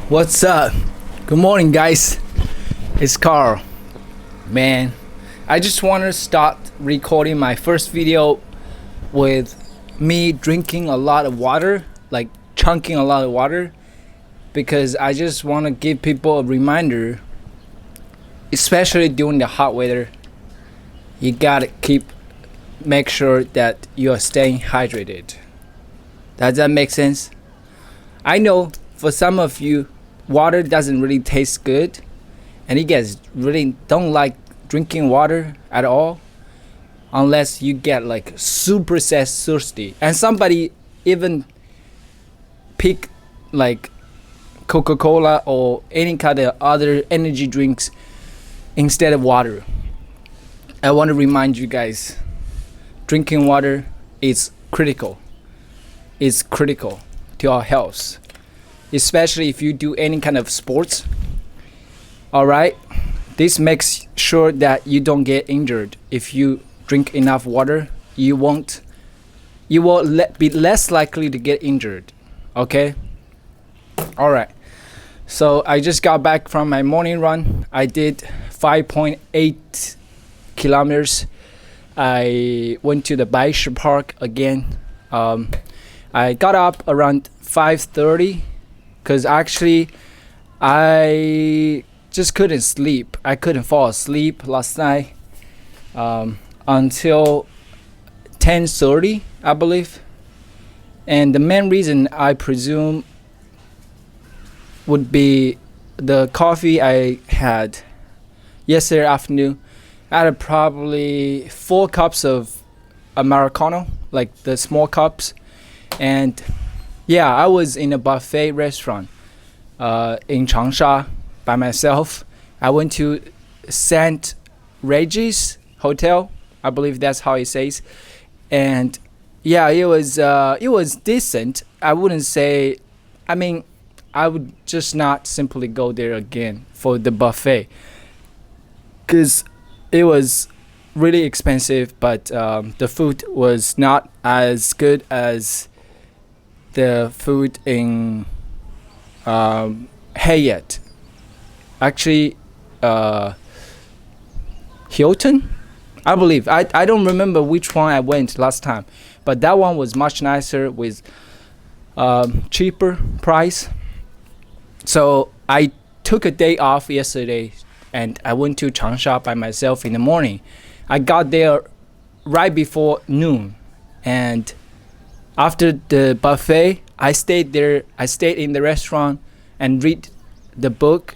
What's up? Good morning, guys. It's Carl. Man, I just want to start recording my first video with me drinking a lot of water, like chunking a lot of water, because I just want to give people a reminder, especially during the hot weather. You gotta make sure that you are staying hydrated. Does that make sense? I know for some of you, water doesn't really taste good, and you guys really don't like drinking water at all unless you get like super thirsty. And somebody even pick like Coca-Cola or any kind of other energy drinks instead of water. I want to remind you guys, drinking water is critical. It's critical to our health, especially if you do any kind of sports. All right, this makes sure that you don't get injured. If you drink enough water, you will be less likely to get injured. Okay. All right, so I just got back from my morning run. I did 5.8 kilometers. I went to the bike park again. I got up around 5:30 because actually I just couldn't sleep. I couldn't fall asleep last night until 10:30, I believe. And the main reason, I presume, would be the coffee I had yesterday afternoon. I had probably 4 cups of Americano, like the small cups. And yeah, I was in a buffet restaurant in Changsha by myself. I went to St. Regis Hotel, I believe that's how it says. And yeah, it was decent. I wouldn't say, I would just not simply go there again for the buffet, because it was really expensive, but the food was not as good as the food in Hyatt. Actually, Hilton, I believe. I don't remember which one I went last time, but that one was much nicer with cheaper price. So I took a day off yesterday and I went to Changsha by myself in the morning. I got there right before noon, and after the buffet, I stayed there. I stayed in the restaurant and read the book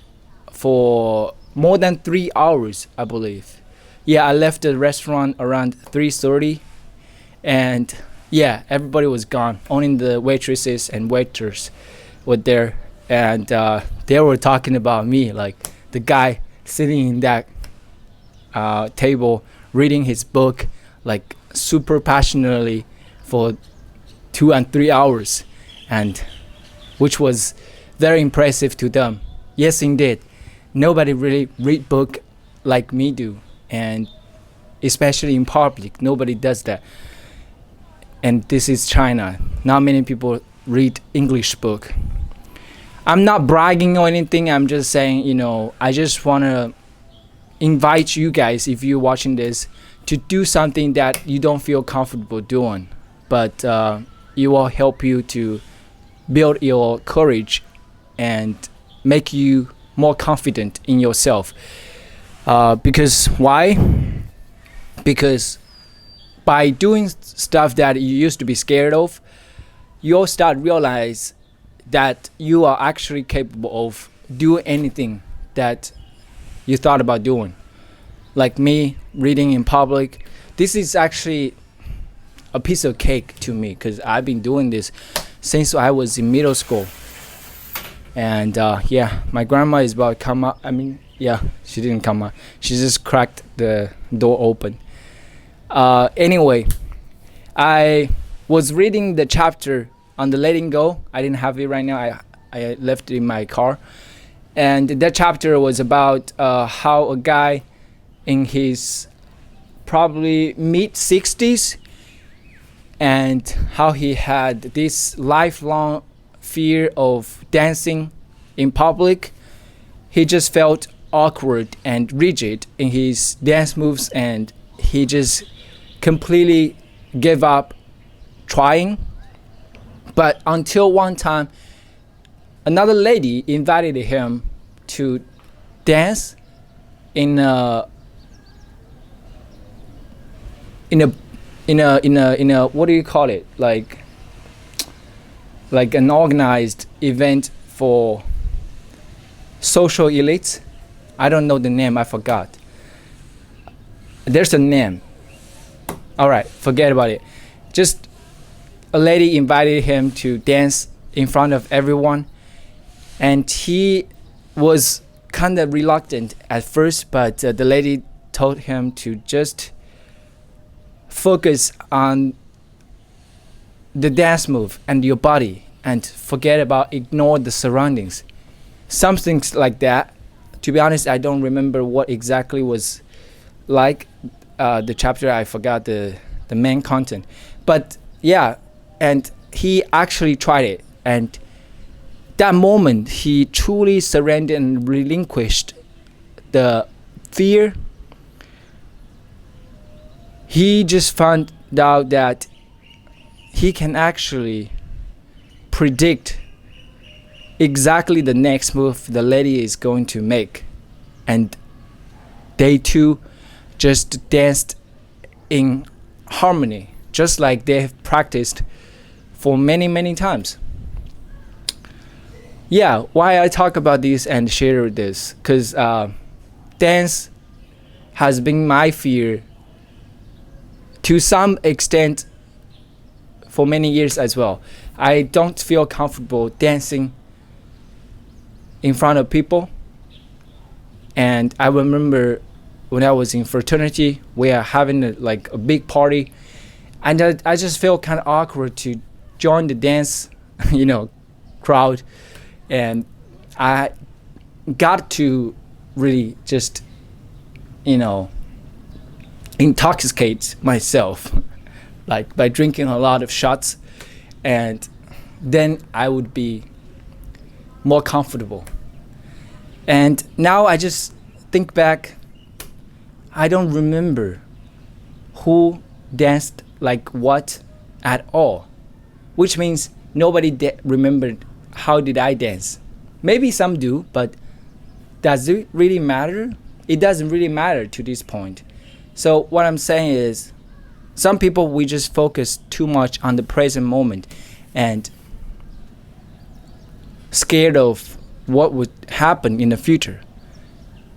for more than 3 hours, I believe. Yeah, I left the restaurant around 3:30, and yeah, everybody was gone. Only the waitresses and waiters were there, and they were talking about me, like the guy sitting in that table reading his book like super passionately for 2 and 3 hours, and which was very impressive to them. Yes, indeed, nobody really read book like me do, and especially in public, nobody does that. And this is China. Not many people read English book. I'm not bragging or anything. I'm just saying, I just want to invite you guys, if you're watching this, to do something that you don't feel comfortable doing, but it will help you to build your courage and make you more confident in yourself. Because why? Because by doing stuff that you used to be scared of, you'll start realize that you are actually capable of doing anything that you thought about doing. Like me reading in public, this is actually a piece of cake to me, because I've been doing this since I was in middle school. And yeah, my grandma is about to come out. She didn't come out. She just cracked the door open. Anyway, I was reading the chapter on the letting go. I didn't have it right now. I left it in my car. And that chapter was about how a guy in his probably mid-60s, and how he had this lifelong fear of dancing in public, he just felt awkward and rigid in his dance moves, and he just completely gave up trying. But until one time, another lady invited him to dance in a what do you call it, like an organized event for social elites. I don't know the name, I forgot. There's a name. All right, forget about it. Just a lady invited him to dance in front of everyone, and he was kind of reluctant at first, but the lady told him to just focus on the dance move and your body and forget about, ignore the surroundings. Something like that. To be honest, I don't remember what exactly was like the chapter. I forgot the main content. But yeah, and he actually tried it. And that moment, he truly surrendered and relinquished the fear. He just found out that he can actually predict exactly the next move the lady is going to make. And they two just danced in harmony, just like they have practiced for many times. Yeah, why I talk about this and share this, because dance has been my fear to some extent for many years as well. I don't feel comfortable dancing in front of people. And I remember when I was in fraternity, we are having a big party, and I just felt kind of awkward to join the dance, crowd, and I got to really just, intoxicate myself, like by drinking a lot of shots, and then I would be more comfortable. And now I just think back, I don't remember who danced like what at all, which means nobody remembered how did I dance. Maybe some do, but does it really matter? It doesn't really matter to this point. So what I'm saying is, some people, we just focus too much on the present moment and scared of what would happen in the future.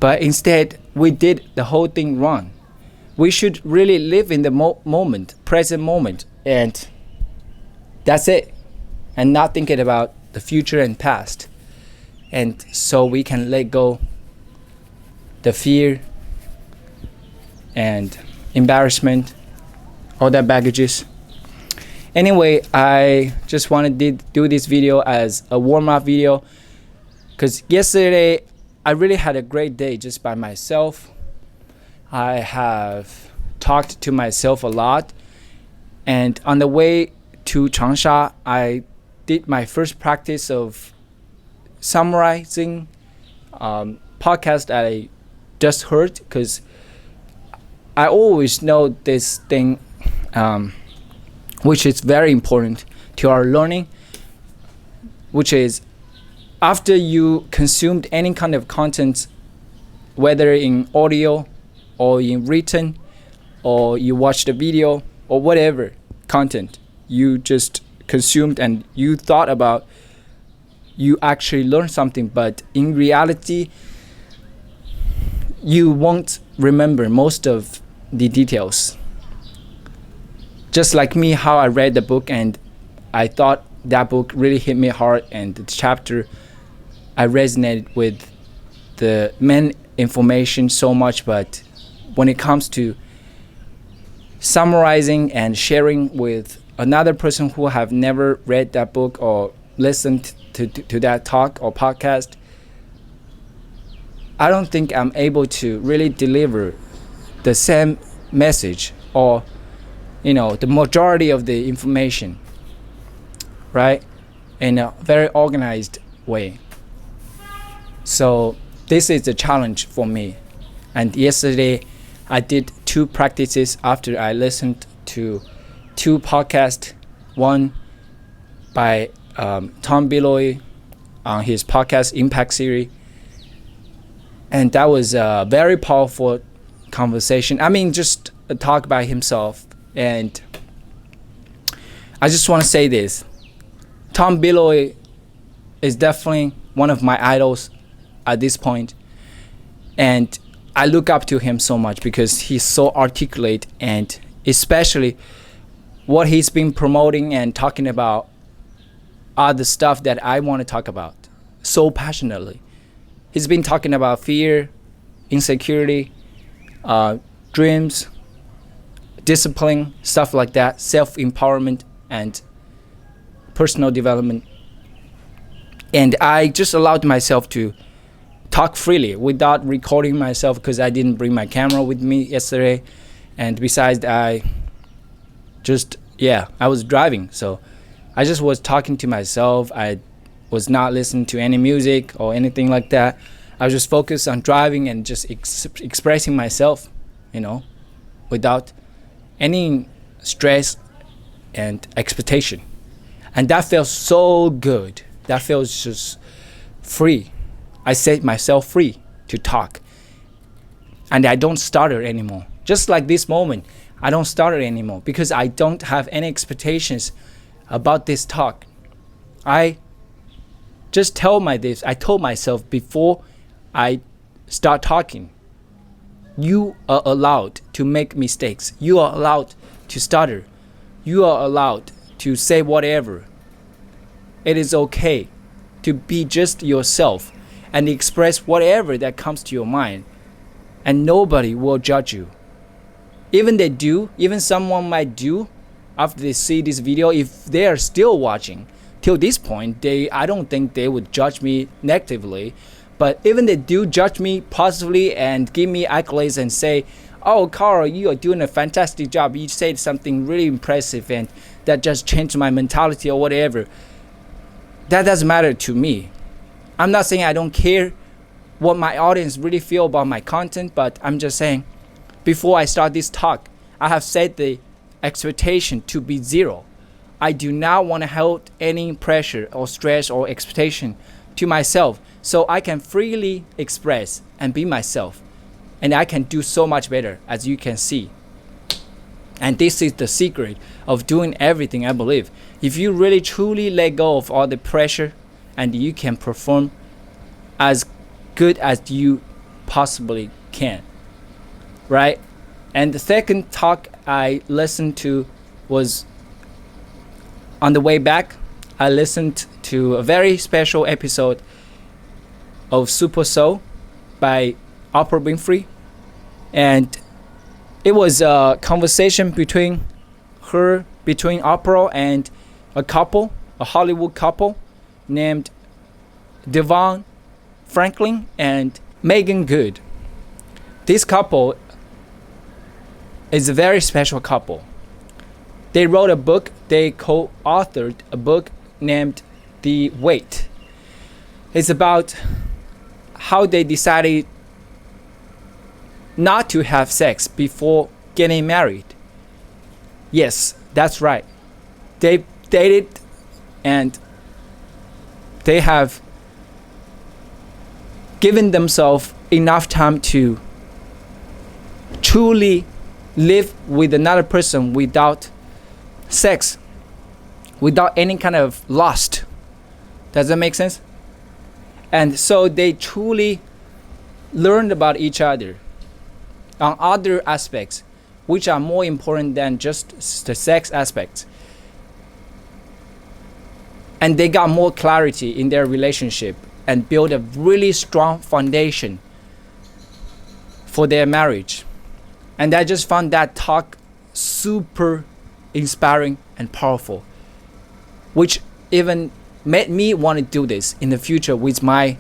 But instead, we did the whole thing wrong. We should really live in the moment, present moment, and that's it. And not thinking about the future and past. And so we can let go the fear and embarrassment, all that baggages. Anyway, I just wanted to do this video as a warm-up video, because yesterday I really had a great day just by myself. I have talked to myself a lot, and on the way to Changsha, I did my first practice of summarizing podcast I just heard, because I always know this thing, which is very important to our learning, which is after you consumed any kind of content, whether in audio or in written, or you watched a video or whatever content you just consumed and you thought about, you actually learned something, but in reality you won't remember most of the details. Just like me, how I read the book and I thought that book really hit me hard, and the chapter I resonated with the main information so much, but when it comes to summarizing and sharing with another person who have never read that book or listened to that talk or podcast, I don't think I'm able to really deliver the same message or the majority of the information, right, in a very organized way. So this is a challenge for me. And yesterday I did 2 practices after I listened to 2 podcasts. One by Tom Biloy on his podcast Impact Series. And that was a very powerful conversation. I mean, just a talk by himself. And I just want to say this. Tom Biloy is definitely one of my idols at this point. And I look up to him so much because he's so articulate, and especially what he's been promoting and talking about are the stuff that I want to talk about so passionately. He's been talking about fear, insecurity, dreams, discipline, stuff like that, self-empowerment and personal development. And I just allowed myself to talk freely without recording myself because I didn't bring my camera with me yesterday. And besides, I was driving, so I just was talking to myself. I was not listening to any music or anything like that. I was just focused on driving and just expressing myself, without any stress and expectation. And that felt so good. That feels just free. I set myself free to talk. And I don't stutter anymore. Just like this moment, I don't stutter anymore because I don't have any expectations about this talk. I told myself before I start talking, you are allowed to make mistakes. You are allowed to stutter. You are allowed to say whatever. It is okay to be just yourself and express whatever that comes to your mind. And nobody will judge you. Even someone might do after they see this video, if they are still watching till this point, I don't think they would judge me negatively. But even they do judge me positively and give me accolades and say, oh, Carl, you are doing a fantastic job. You said something really impressive and that just changed my mentality or whatever. That doesn't matter to me. I'm not saying I don't care what my audience really feel about my content, but I'm just saying before I start this talk, I have set the expectation to be 0. I do not want to hold any pressure or stress or expectation to myself, so I can freely express and be myself. And I can do so much better, as you can see. And this is the secret of doing everything, I believe. If you really truly let go of all the pressure, and you can perform as good as you possibly can, right? And the second talk I listened to was on the way back. I listened to a very special episode of Super Soul by Oprah Winfrey, and it was a conversation between Oprah and a Hollywood couple named Devon Franklin and Megan Good. This couple is a very special couple. They wrote a book, they co-authored a book named The Wait. It's about how they decided not to have sex before getting married. Yes, that's right. They dated and they have given themselves enough time to truly live with another person without sex, without any kind of lust. Does that make sense? And so they truly learned about each other on other aspects, which are more important than just the sex aspects. And they got more clarity in their relationship and built a really strong foundation for their marriage. And I just found that talk super inspiring and powerful, which even made me want to do this in the future with my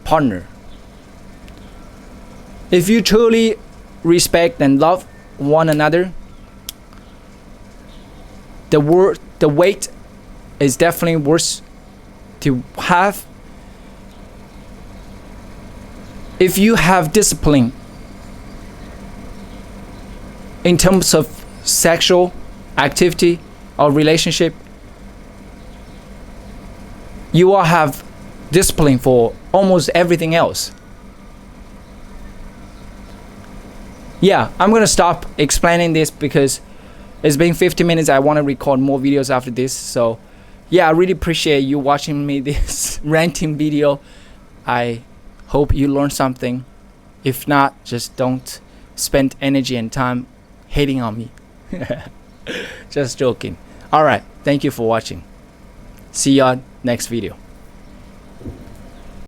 partner. If you truly respect and love one another, the wait is definitely worth to have. if you have discipline in terms of sexual activity or relationship, you will have discipline for almost everything else. Yeah, I'm gonna stop explaining this because it's been 50 minutes. I want to record more videos after this. So yeah, I really appreciate you watching me this ranting video. I hope you learned something. If not, just don't spend energy and time hating on me. Just joking. Alright, thank you for watching. See you on next video.